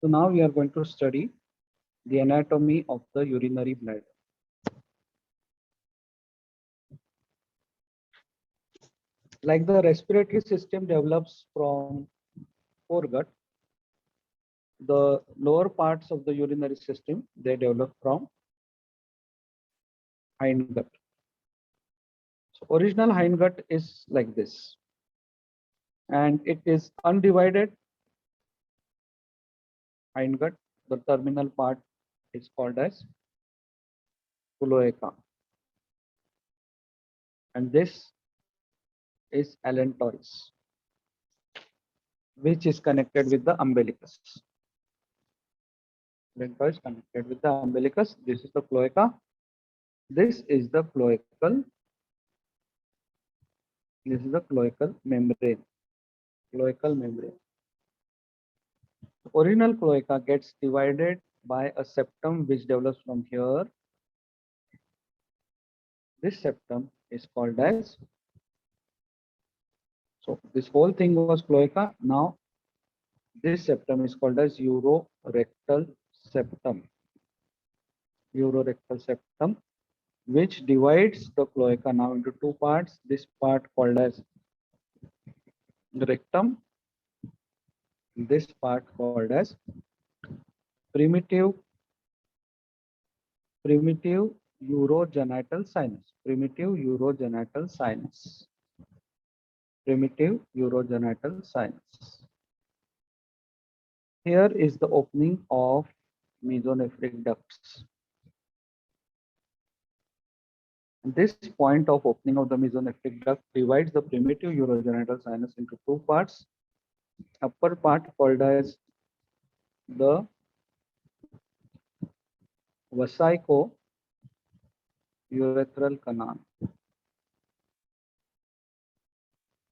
So now we are going to study the anatomy of the urinary bladder. Like the respiratory system develops from foregut, the lower parts of the urinary system, they develop from hindgut. So original hindgut is like this, and it is undivided hindgut. The terminal part is called as cloaca, and this is allantois, which is connected with the umbilicus. Allantois connected with the umbilicus. This is the cloaca. This is the cloacal. This is the cloacal membrane. Cloacal membrane. Original cloaca gets divided by a septum which develops from here. This septum is called as, so this whole thing was cloaca. Now this septum is called as urorectal septum. Urorectal septum, which divides the cloaca now into two parts. This part called as rectum. This part called as primitive urogenital sinus. Primitive urogenital sinus. Primitive urogenital sinus. Here is the opening of mesonephric ducts. This point of opening of the mesonephric duct divides the primitive urogenital sinus into two parts. Upper part called as the vesico-urethral canal,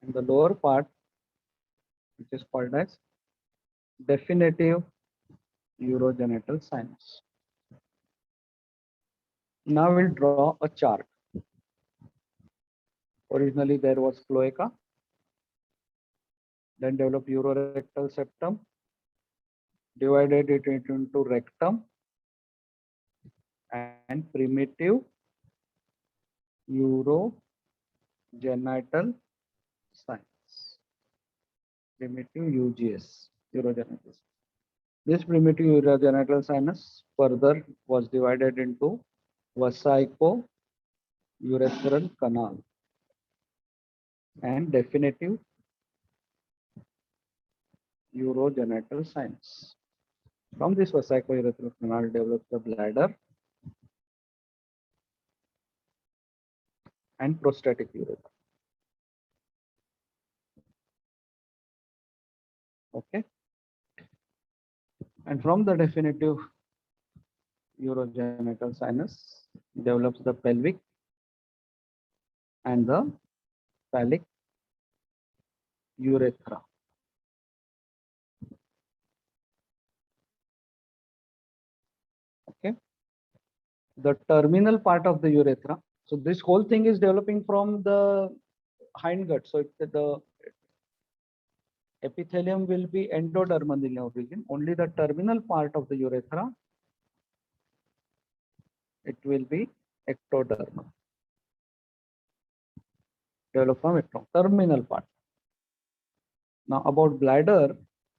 and the lower part, which is called as definitive urogenital sinus. Now we'll draw a chart. Originally there was cloaca, then developed urorectal septum, divided it into rectum and primitive urogenital sinus. Primitive UGS, urogenital. This primitive urogenital sinus further was divided into vesico-urethral canal and definitive urogenital sinus. From this vesico-urethral canal develops the bladder and prostatic urethra. Okay. And from the definitive urogenital sinus develops the pelvic and the phallic urethra. Okay. The terminal part of the urethra. So this whole thing is developing from the hindgut. So the epithelium will be endodermal in origin. Only the terminal part of the urethra, it will be ectodermal. Develop from terminal part. Now about bladder,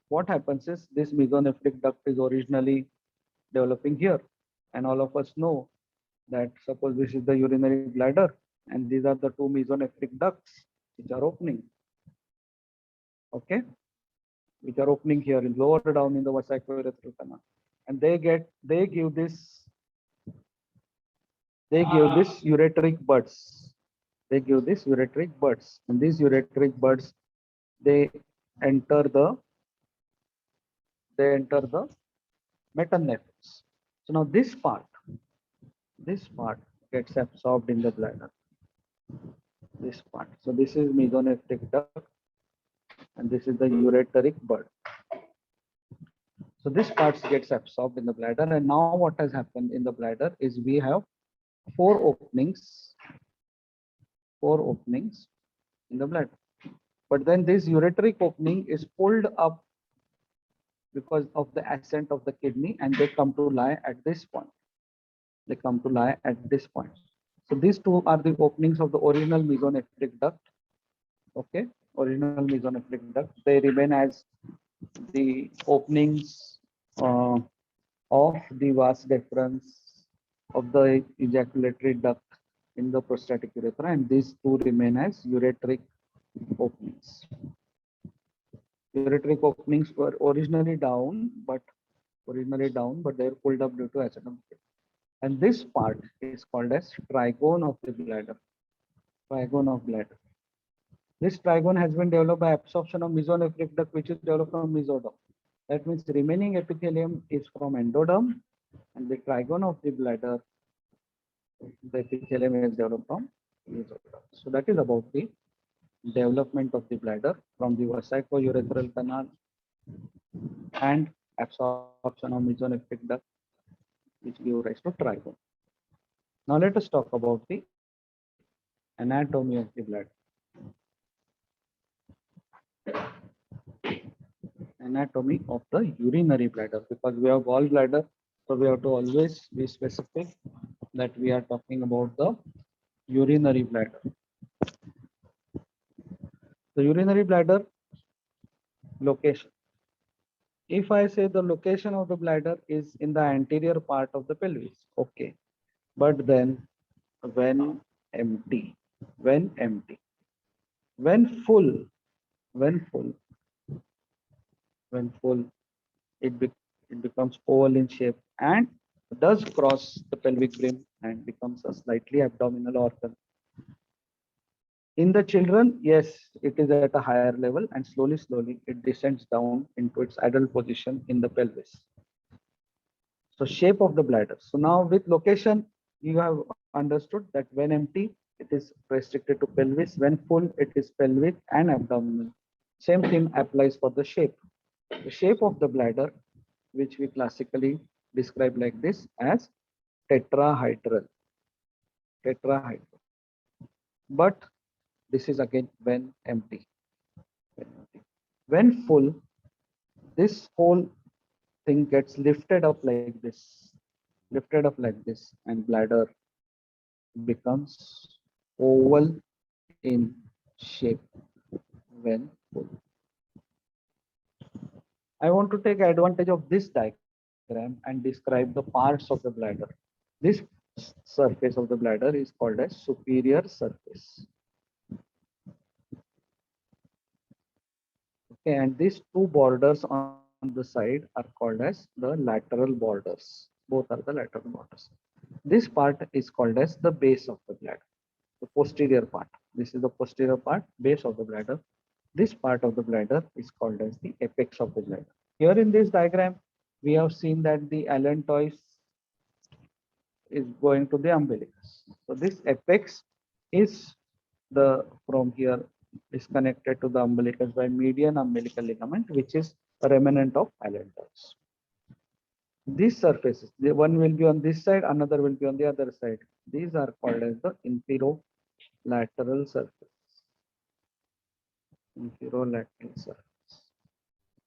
what happens is this mesonephric duct is originally developing here, and all of us know that suppose this is the urinary bladder and these are the two mesonephric ducts which are opening. Okay, which are opening here in lower down in the vesico-urethral canal, and they give this ureteric buds. They give this ureteric buds, and these ureteric buds, they enter the metanephros. So now this part gets absorbed in the bladder. This part. So this is mesonephric duct, and this is the ureteric bud. So this part gets absorbed in the bladder, and now what has happened in the bladder is we have four openings in the bladder. But then this ureteric opening is pulled up because of the ascent of the kidney, and they come to lie at this point. They come to lie at this point. So these two are the openings of the original mesonephric duct. Okay, original mesonephric duct. They remain as the openings of the vas deferens of the ejaculatory duct in the prostatic urethra, and these two remain as ureteric openings. Ureteric openings were originally down, but they were pulled up due to acidum. And this part is called as trigone of the bladder. Trigone of bladder. This trigone has been developed by absorption of mesonephric duct, which is developed from mesoderm. That means the remaining epithelium is from endoderm, and the trigone of the bladder, the epithelium is developed from mesoderm. So that is about the development of the bladder from the vesico-urethral canal and absorption of mesonephric duct, which give rise to trigone. Now let us talk about the anatomy of the bladder. Anatomy of the urinary bladder, because we have gallbladder, so we have to always be specific that we are talking about the urinary bladder. The urinary bladder location. If I say the location of the bladder is in the anterior part of the pelvis, okay. But then when empty, when empty, when full, when full, when full, it, be, it becomes oval in shape and does cross the pelvic rim and becomes a slightly abdominal organ. In the children, yes, it is at a higher level, and slowly it descends down into its adult position in the pelvis. So shape of the bladder. So now with location, you have understood that when empty, it is restricted to pelvis. When full, it is pelvic and abdominal. Same thing applies for the shape. The shape of the bladder, which we classically describe like this as tetrahedral. Tetrahedral. But this is again when empty. When full, this whole thing gets lifted up like this, and bladder becomes oval in shape when full. I want to take advantage of this diagram and describe the parts of the bladder. This surface of the bladder is called as superior surface. Okay, and these two borders on the side are called as the lateral borders. Both are the lateral borders. This part is called as the base of the bladder, the posterior part. This is the posterior part, base of the bladder. This part of the bladder is called as the apex of the bladder. Here in this diagram, we have seen that the allantois is going to the umbilicus. So this apex is from here is connected to the umbilicus by median umbilical ligament, which is a remnant of allantois. These surfaces, the one will be on this side, another will be on the other side. These are called as the inferolateral surface. Inferolateral surface.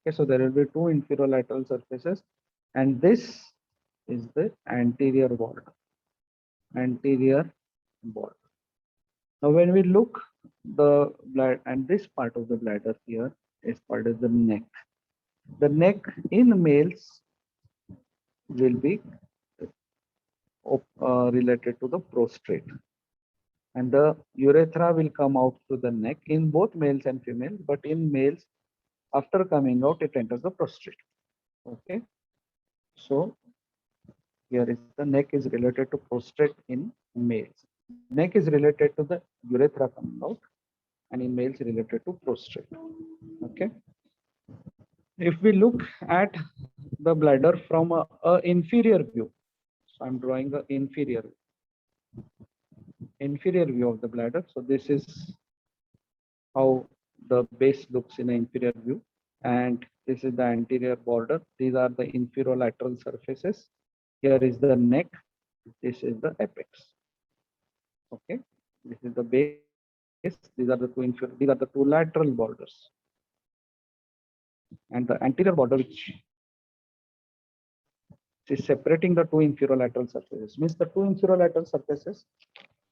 Okay, so there will be two inferolateral surfaces, and this is the anterior border. Anterior border. Now, when we look the blood, and this part of the bladder here is called as the neck. The neck in males will be related to the prostate, and the urethra will come out through the neck in both males and females. But in males, after coming out, it enters the prostate. Okay, so here is the neck is related to prostate in males. Neck is related to the urethra coming out, and in males related to prostate. Okay. If we look at the bladder from a inferior view, so I'm drawing the inferior view of the bladder. So this is how the base looks in an inferior view, and this is the anterior border. These are the inferolateral surfaces. Here is the neck. This is the apex. Okay, this is the base. These are the two lateral borders. And the anterior border, which is separating the two inferolateral surfaces. Means the two inferolateral surfaces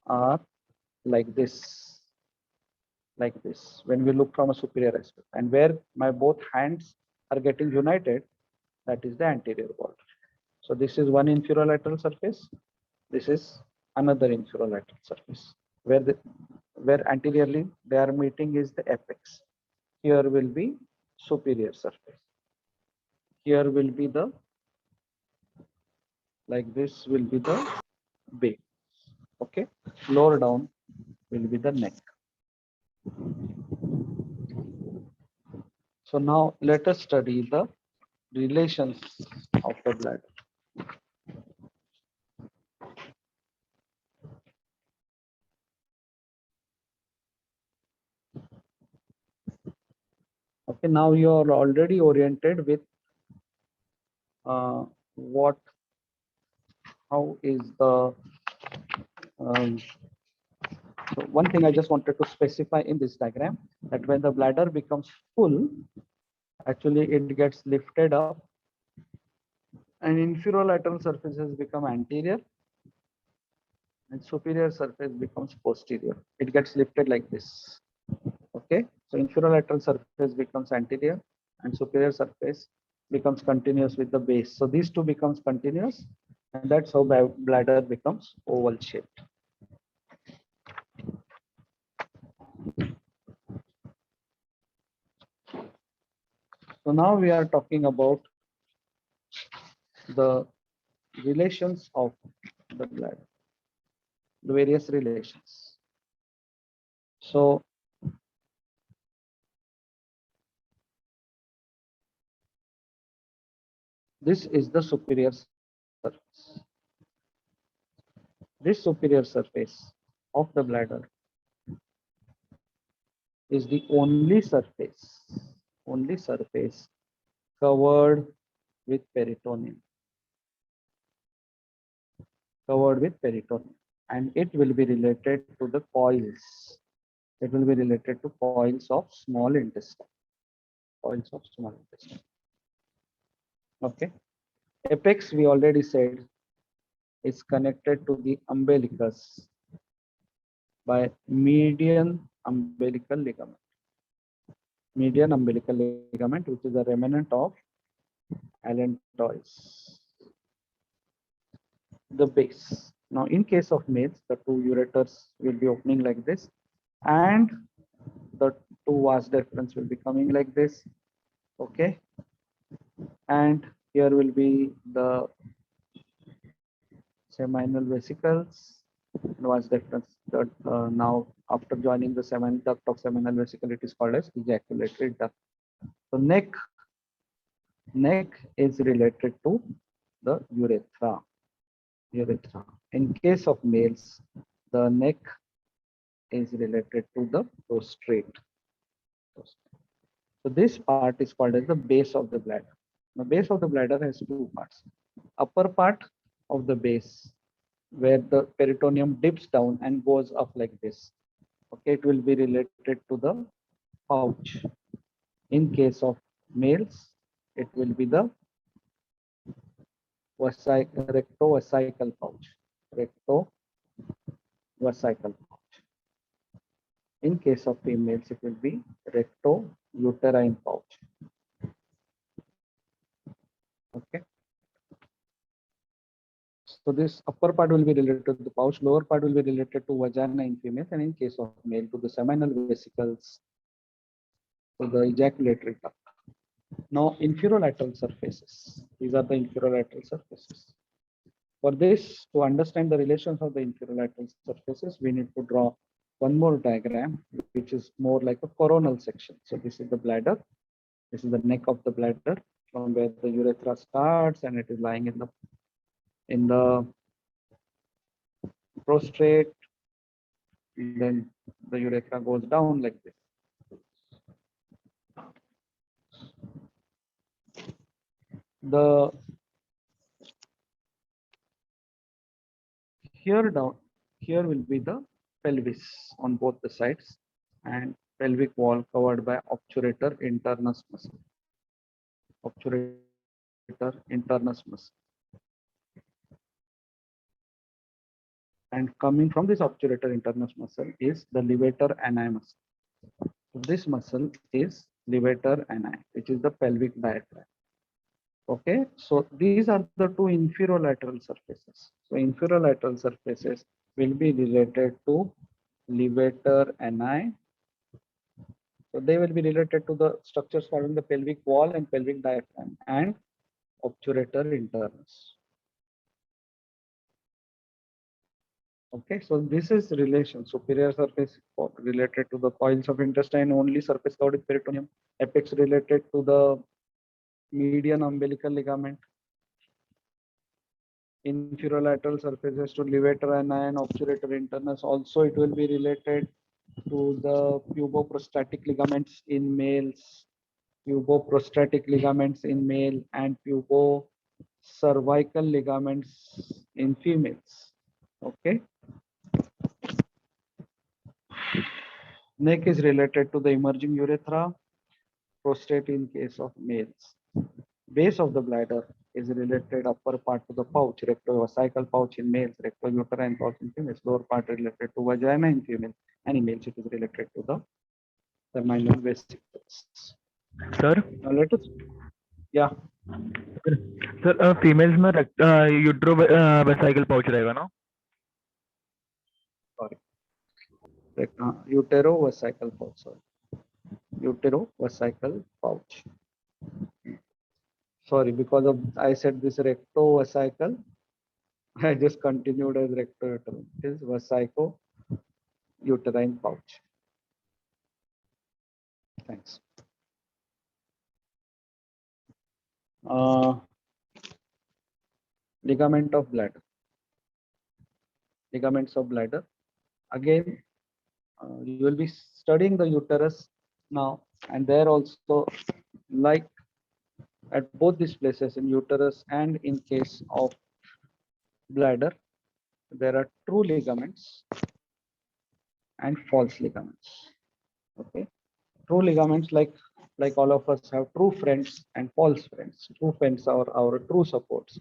are like this, when we look from a superior aspect, and where my both hands are getting united, that is the anterior border. So this is one inferolateral surface. This is another inferolateral surface, where anteriorly they are meeting is the apex. Here will be superior surface. Here will be the, like this will be the base. Okay, lower down will be the neck. So now let us study the relations of the bladder. Okay, now you are already oriented with what, how is the, so one thing I just wanted to specify in this diagram, that when the bladder becomes full, actually it gets lifted up and inferolateral surfaces become anterior and superior surface becomes posterior. It gets lifted like this. Okay, so inferolateral surface becomes anterior and superior surface becomes continuous with the base. So these two becomes continuous, and that's how bladder becomes oval shaped. So now we are talking about the relations of the bladder, the various relations. So this is the superior surface. This superior surface of the bladder is the only surface covered with peritoneum. And it will be related to the coils. It will be related to coils of small intestine. Okay. Apex, we already said, is connected to the umbilicus by median umbilical ligament. Median umbilical ligament, which is a remnant of allantois. The base. Now, in case of males, the two ureters will be opening like this, and the two vas deferens will be coming like this. Okay, and here will be the seminal vesicles and vas deferens. That now, after joining the seminal duct of seminal vesicle, it is called as ejaculatory duct. So neck is related to the urethra. In case of males, the neck is related to the prostrate. So this part is called as the base of the bladder. The base of the bladder has two parts. Upper part of the base, where the peritoneum dips down and goes up like this. Okay, it will be related to the pouch. In case of males, it will be the rectovesical pouch. In case of females, it will be recto-uterine pouch. Okay. So this upper part will be related to the pouch, lower part will be related to vagina in females, and in case of male to the seminal vesicles, to the ejaculatory duct. Now, inferolateral surfaces. These are the inferolateral surfaces. For this, to understand the relations of the inferolateral surfaces, we need to draw one more diagram, which is more like a coronal section. So this is the bladder. This is the neck of the bladder, from where the urethra starts, and it is lying in the prostrate. Then the urethra goes down like this. The here will be the pelvis on both the sides, and pelvic wall covered by obturator internus muscle. And coming from this obturator internus muscle is the levator ani muscle. So this muscle is levator ani, which is the pelvic diaphragm. Okay, so these are the two inferolateral surfaces. So inferolateral surfaces will be related to levator ani. So they will be related to the structures following the pelvic wall and pelvic diaphragm and obturator internus. Okay, so this is relation. Superior surface related to the coils of intestine only, surface covered with peritoneum. Apex related to the median umbilical ligament. Inferolateral surfaces to levator ani and obturator internus. Also, it will be related to the puboprostatic ligaments in males, puboprostatic ligaments in male, and pubocervical ligaments in females. Okay. Neck is related to the emerging urethra, prostate in case of males. Base of the bladder is related upper part to the pouch, rectovesical pouch in males, rectouterine pouch in females, lower part related to vagina in females, and in males it is related to the terminal vesicles. Sir Now let us, yeah, sir females में utero vesicle pouch रहेगा ना? sorry, uterovesical pouch, sorry, uterovesical pouch. Sorry, because of I said this rectovesical, I just continued as rectouterine. It is vesico-uterine pouch. Thanks. Ligament of bladder. Ligaments of bladder. Again, you will be studying the uterus now, and there also, like at both these places in uterus and in case of bladder, there are true ligaments and false ligaments. Okay, true ligaments like all of us have true friends and false friends. True friends are our true supports.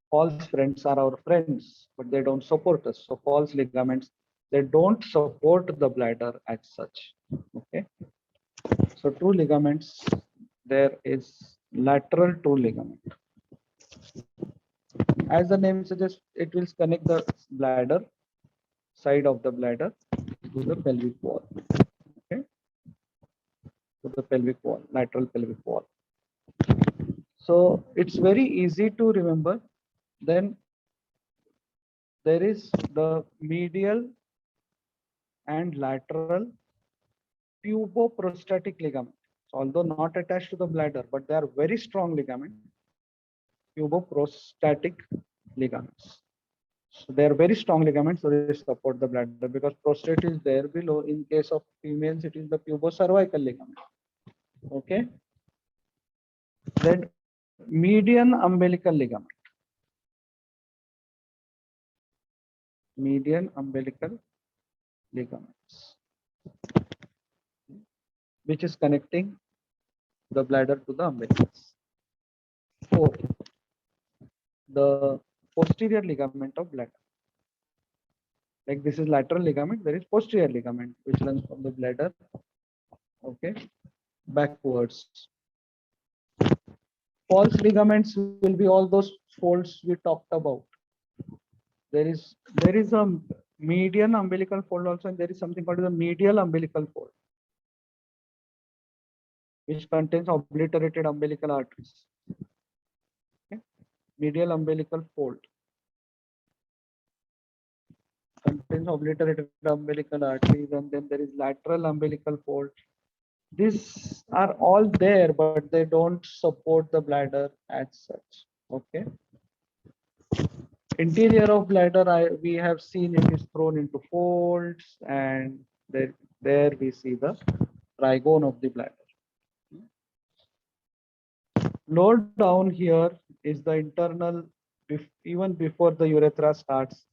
False friends are our friends, but they don't support us. So false ligaments, they don't support the bladder as such. Okay. So true ligaments, there is lateral true ligament. As the name suggests, it will connect the bladder, side of the bladder to the pelvic wall. Okay. To the pelvic wall, lateral pelvic wall. So it's very easy to remember. Then there is the medial and lateral puboprostatic ligament. So although not attached to the bladder, but they are very strong ligament, puboprostatic ligaments. So they are very strong ligaments, so they support the bladder because prostate is there below. In case of females, it is the pubocervical ligament. Okay. Then median umbilical ligament. Median umbilical ligaments, which is connecting the bladder to the umbilicus. Fourth, the posterior ligament of bladder. Like this is lateral ligament, there is posterior ligament which runs from the bladder, okay, backwards. False ligaments will be all those folds we talked about. There is a median umbilical fold also, and there is something called the medial umbilical fold, which contains obliterated umbilical arteries. Okay. Medial umbilical fold contains obliterated umbilical arteries, and then there is lateral umbilical fold. These are all there, but they don't support the bladder as such. Okay. Interior of bladder, we have seen it is thrown into folds, and there we see the trigone of the bladder. Lower down here is the internal, even before the urethra starts.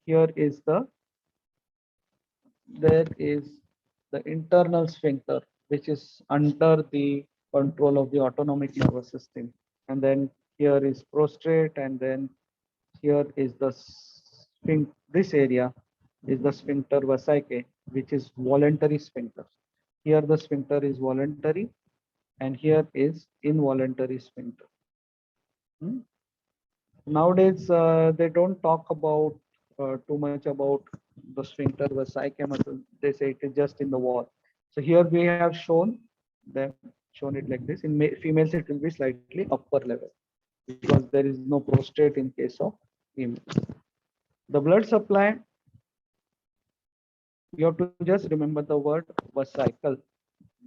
Here is there is the internal sphincter, which is under the control of the autonomic nervous system. And then here is prostate, and then here is the this area is the sphincter vesicae, which is voluntary sphincter. Here the sphincter is voluntary, and here is involuntary sphincter. Hmm? Nowadays, they don't talk about too much about the sphincter vesicae muscle. They say it is just in the wall. So here we have shown it like this. In females, it will be slightly upper level because there is no prostate in case of females. The blood supply, you have to just remember the word vesicle.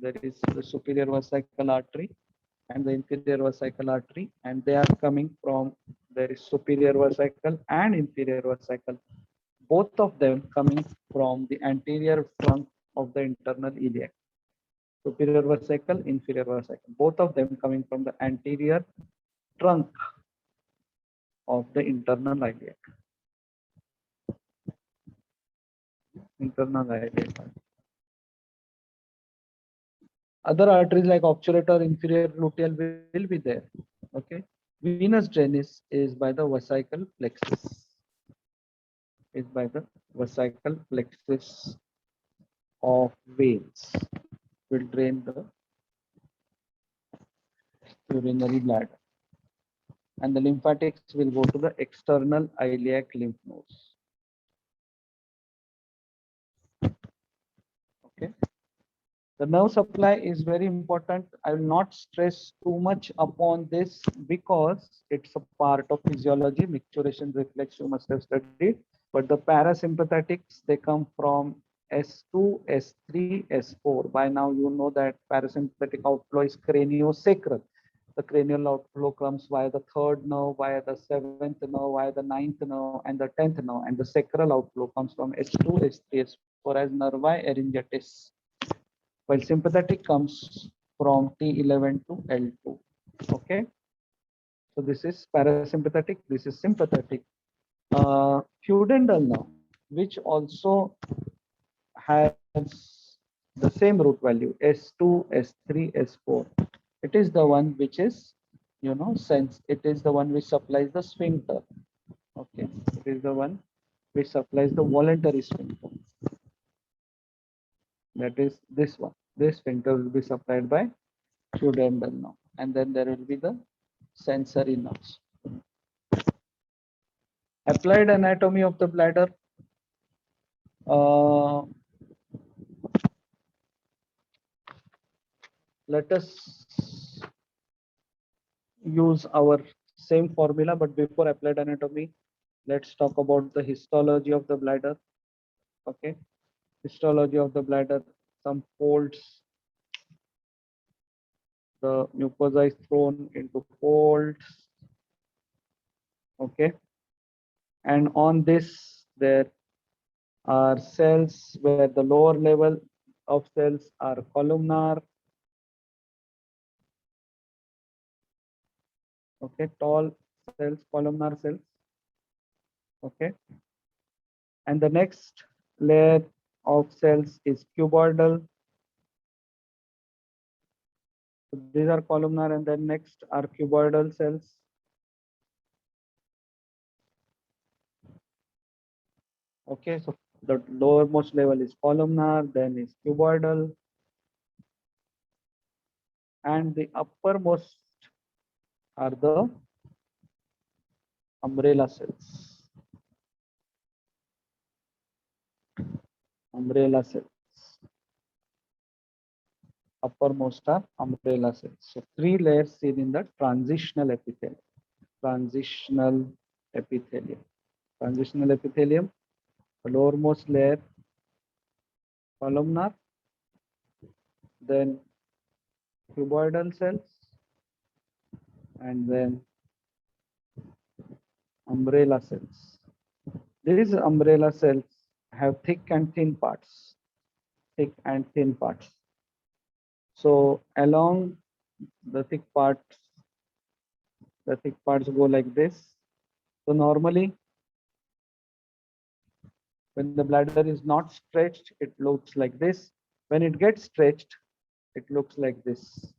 There is the superior vesical artery and the inferior vesical artery, and they are coming from, there is superior vesicle and inferior vesicle, both of them coming from the anterior trunk of the internal iliac. Superior vesicle, inferior vesicle, both of them coming from the anterior trunk of the internal iliac. Internal iliac. Other arteries like obturator, inferior gluteal will be there. Okay. Venous drainage is by the vesical plexus. Is by the vesical plexus of veins. Will drain the urinary bladder. And the lymphatics will go to the external iliac lymph nodes. Okay. The nerve supply is very important. I will not stress too much upon this because it's a part of physiology. Micturition reflex you must have studied. But the parasympathetics, they come from S2, S3, S4. By now you know that parasympathetic outflow is craniosacral. The cranial outflow comes via the third nerve, via the seventh nerve, via the ninth nerve, and the 10th nerve. And the sacral outflow comes from S2, S3, S4 as nervi arrhyngtis. While sympathetic comes from T11 to L2. Okay. So this is parasympathetic, this is sympathetic. Pudendal nerve, which also has the same root value, S2, S3, S4. It is the one which is, it is the one which supplies the sphincter. Okay. It is the one which supplies the voluntary sphincter. That is this one. This sphincter will be supplied by pudendal nerve. And then there will be the sensory nerves. Applied anatomy of the bladder. Let us use our same formula, but before applied anatomy, let's talk about the histology of the bladder. Okay. Histology of the bladder, some folds. The mucosa is thrown into folds. Okay. And on this, there are cells where the lower level of cells are columnar. Okay, tall cells, columnar cells. Okay. And the next layer of cells is cuboidal. So these are columnar, and then next are cuboidal cells. Okay, so the lowermost level is columnar, then is cuboidal, and the uppermost are the umbrella cells. Umbrella cells. Uppermost are umbrella cells. So three layers seen in the transitional epithelium. Transitional epithelium. Transitional epithelium, the lowermost layer columnar, then cuboidal cells, and then umbrella cells. These umbrella cells have thick and thin parts. Thick and thin parts. So along the thick parts go like this. So normally, when the bladder is not stretched, it looks like this. When it gets stretched, it looks like this.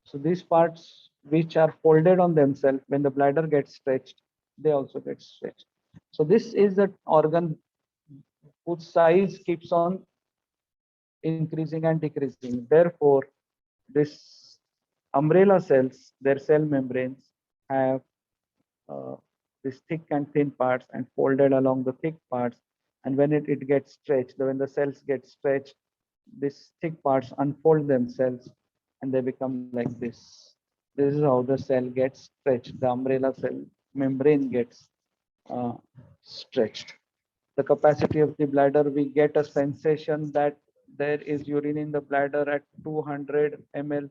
So these parts which are folded on themselves, when the bladder gets stretched, they also get stretched. So this is the organ whose size keeps on increasing and decreasing. Therefore, this umbrella cells, their cell membranes have uh, these thick and thin parts and folded along the thick parts. And when it gets stretched, when the cells get stretched, these thick parts unfold themselves and they become like this. This is how the cell gets stretched. The umbrella cell membrane gets uh, stretched. The capacity of the bladder, we get a sensation that there is urine in the bladder at 200 ml.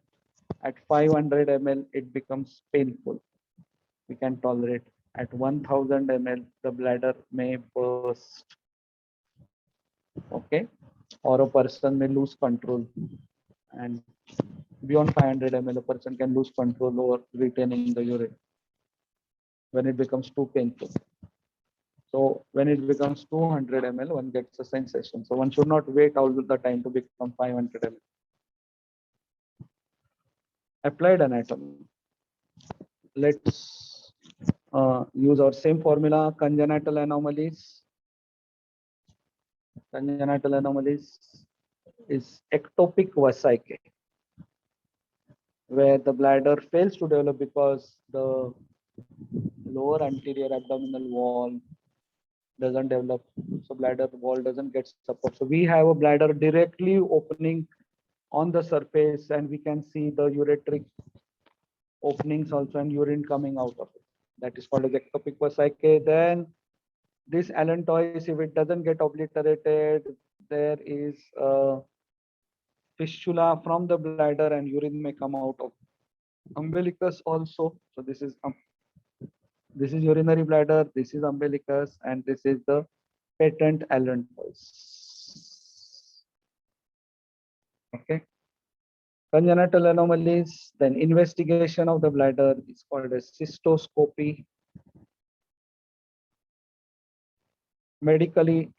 At 500 ml, it becomes painful. We can tolerate. At 1000 ml, the bladder may burst. Okay, or a person may lose control, and beyond 500 ml, a person can lose control over retaining the urine when it becomes too painful. So when it becomes 200 ml, one gets a sensation. So one should not wait all the time to become 500 ml. Applied anatomy. Let's use our same formula, congenital anomalies. Congenital anomalies is ectopic vesicae, where the bladder fails to develop because the lower anterior abdominal wall doesn't develop. So bladder wall doesn't get support. So we have a bladder directly opening on the surface, and we can see the ureteric openings also and urine coming out of it. That is called as ectopic vesicae. Then this allantois, if it doesn't get obliterated, there is a fistula from the bladder and urine may come out of umbilicus also. So this is urinary bladder, this is umbilicus, and this is the patent allantois. Okay. Congenital anomalies, then investigation of the bladder is called as cystoscopy. Medically,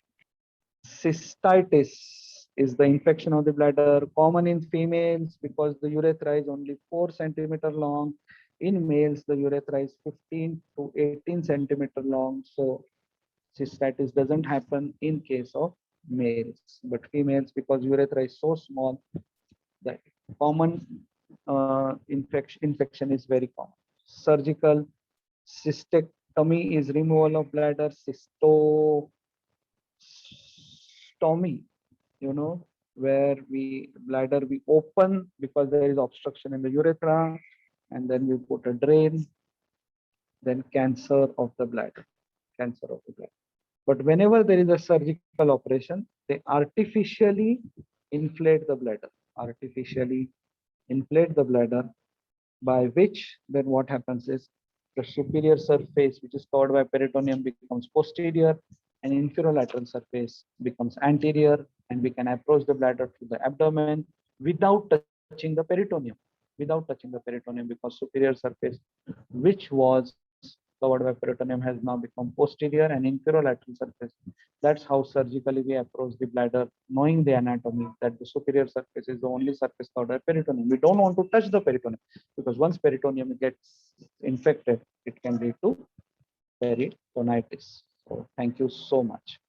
cystitis is the infection of the bladder, common in females because the urethra is only 4 centimeter long. In males, the urethra is 15 to 18 centimeter long. So cystitis doesn't happen in case of males, but females, because urethra is so small, the common infection is very common. Surgical cystectomy is removal of bladder. Cystostomy, where we open because there is obstruction in the urethra, and then we put a drain. Then cancer of the bladder, cancer of the bladder. But whenever there is a surgical operation, they artificially inflate the bladder, artificially inflate the bladder, by which then what happens is the superior surface, which is covered by peritoneum, becomes posterior, and inferolateral surface becomes anterior, and we can approach the bladder through the abdomen without touching the peritoneum, because superior surface, which was covered by peritoneum, has now become posterior and inferolateral surface. That's how surgically we approach the bladder, knowing the anatomy that the superior surface is the only surface covered by peritoneum. We don't want to touch the peritoneum because once peritoneum gets infected, it can lead to peritonitis. So thank you so much.